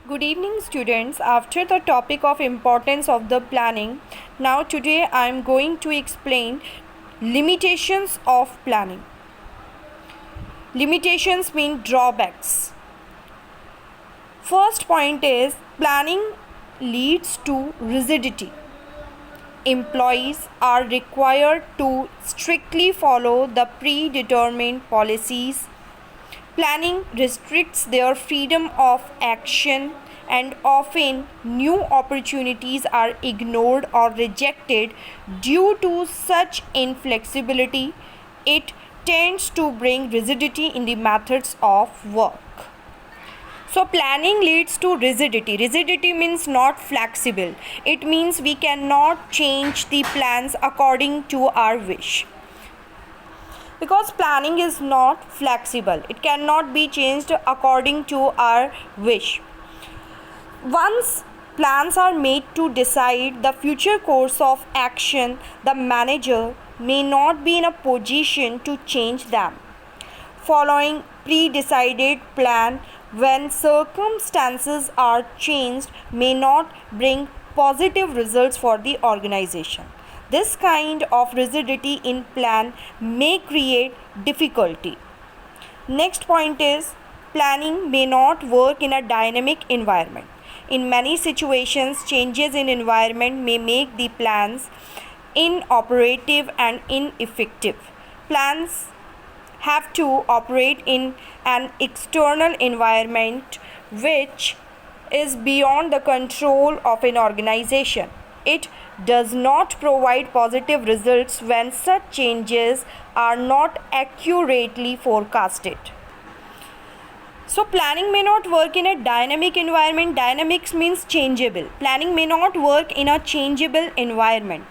Good evening students. After the topic of importance of the planning, now today I am going to explain limitations of planning. Limitations mean drawbacks. First point is planning leads to rigidity. Employees are required to strictly follow the predetermined policies. Planning restricts their freedom of action, and often new opportunities are ignored or rejected due to such inflexibility. It tends to bring rigidity in the methods of work. So planning leads to rigidity. Rigidity means not flexible. It means we cannot change the plans according to our wish, because planning is not flexible. It cannot be changed according to our wish. Once plans are made to decide the future course of action, the manager may not be in a position to change them. Following pre-decided plan when circumstances are changed may not bring positive results for the organization. This kind of rigidity in plan may create difficulty. Next point is planning may not work in a dynamic environment. In many situations, changes in environment may make the plans inoperative and ineffective. Plans have to operate in an external environment which is beyond the control of an organization. It does not provide positive results when such changes are not accurately forecasted. So planning may not work in a dynamic environment. Dynamics means changeable. Planning may not work in a changeable environment.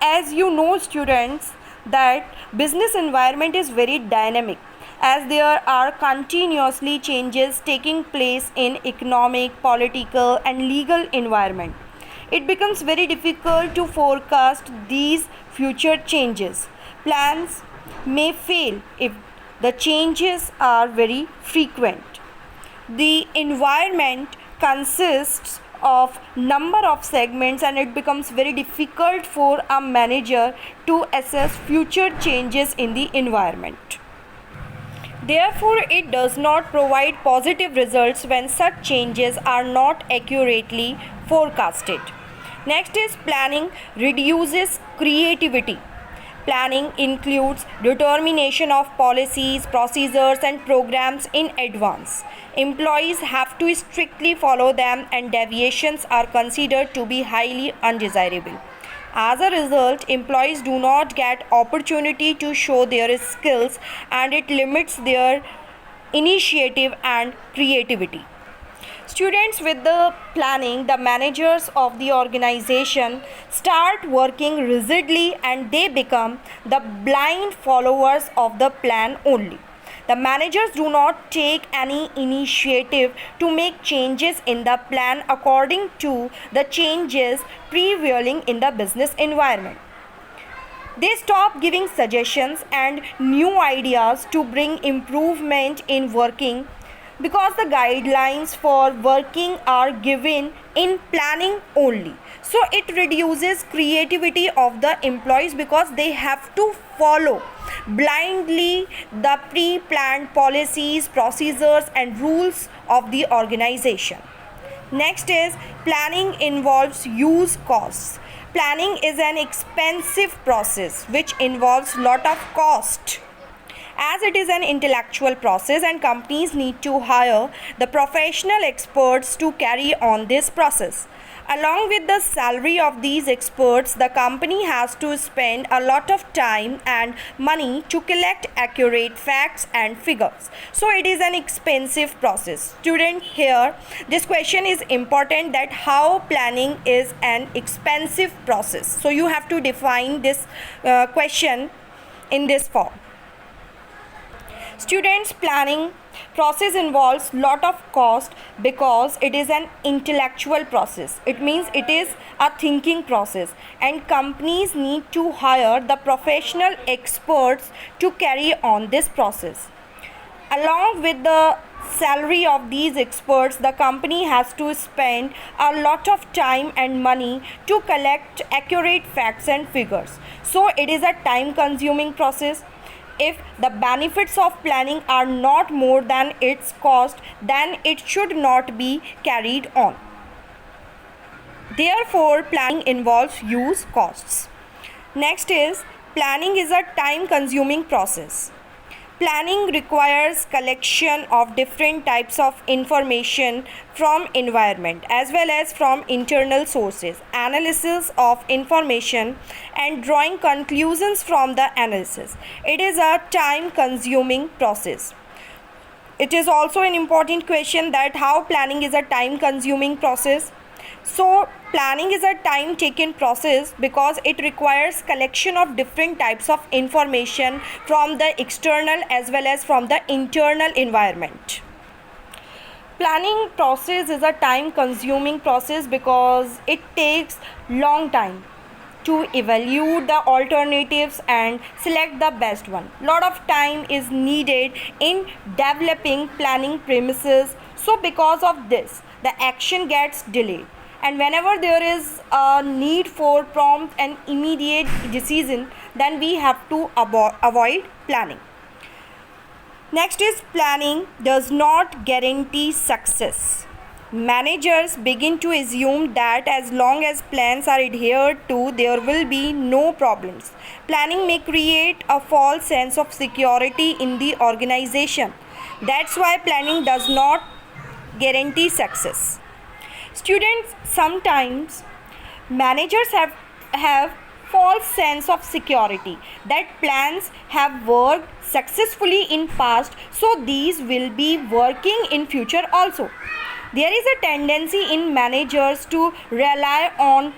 As you know students, that business environment is very dynamic, as there are continuously changes taking place in economic, political and legal environment. It becomes very difficult to forecast these future changes. Plans may fail if the changes are very frequent. The environment consists of number of segments, and it becomes very difficult for a manager to assess future changes in the environment. Therefore, it does not provide positive results when such changes are not accurately forecasted. Next is planning reduces creativity. Planning includes determination of policies, procedures and programs in advance. Employees have to strictly follow them, and deviations are considered to be highly undesirable. As a result, employees do not get opportunity to show their skills, and it limits their initiative and creativity. Students, with the planning, the managers of the organization start working rigidly, and they become the blind followers of the plan only. The managers do not take any initiative to make changes in the plan according to the changes prevailing in the business environment. They stop giving suggestions and new ideas to bring improvement in working, because the guidelines for working are given in planning only. So it reduces creativity of the employees, because they have to follow blindly the pre-planned policies, procedures and rules of the organization. Next is planning involves use costs. Planning is an expensive process which involves lot of cost, as it is an intellectual process, and companies need to hire the professional experts to carry on this process. Along with the salary of these experts, the company has to spend a lot of time and money to collect accurate facts and figures. So it is an expensive process. Student, here this question is important, that how planning is an expensive process. So you have to define this question in this form. Students, planning process involves lot of cost because it is an intellectual process. It means it is a thinking process, and companies need to hire the professional experts to carry on this process. Along with the salary of these experts, the company has to spend a lot of time and money to collect accurate facts and figures. So it is a time consuming process. If the benefits of planning are not more than its cost, then it should not be carried on. Therefore, planning involves huge costs. Next is, planning is a time consuming process. Planning requires collection of different types of information from environment as well as from internal sources, analysis of information and drawing conclusions from the analysis. It is a time consuming process. It is also an important question that how planning is a time consuming process. So planning is a time taken process because it requires collection of different types of information from the external as well as from the internal environment. Planning process is a time consuming process because it takes long time to evaluate the alternatives and select the best one. Lot of time is needed in developing planning premises. So because of this, the action gets delayed. And whenever there is a need for prompt and immediate decision, then we have to avoid planning. Next is, planning does not guarantee success. Managers begin to assume that as long as plans are adhered to, there will be no problems. Planning may create a false sense of security in the organization. That's why planning does not guarantee success. Students, sometimes managers have false sense of security that plans have worked successfully in past, so these will be working in future also. There is a tendency in managers to rely on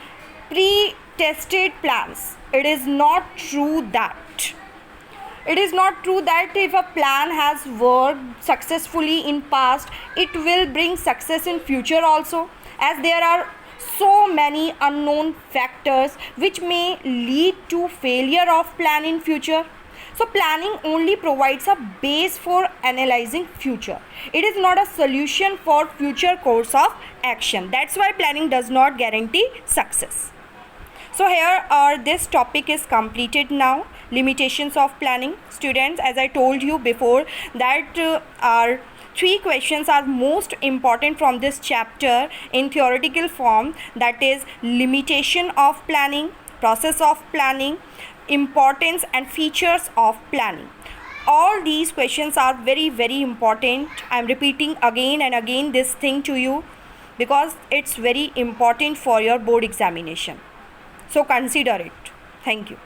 pre-tested plans. It is not true that if a plan has worked successfully in past, it will bring success in future also, as there are so many unknown factors which may lead to failure of plan in future. So planning only provides a base for analyzing future. It is not a solution for future course of action. That's why planning does not guarantee success. So here this topic is completed now. Limitations of planning. Students, as I told you before, that our 3 questions are most important from this chapter in theoretical form, that is limitation of planning, process of planning, importance and features of planning. All these questions are very, very important. I am repeating again and again this thing to you because it's very important for your board examination. So consider it. Thank you.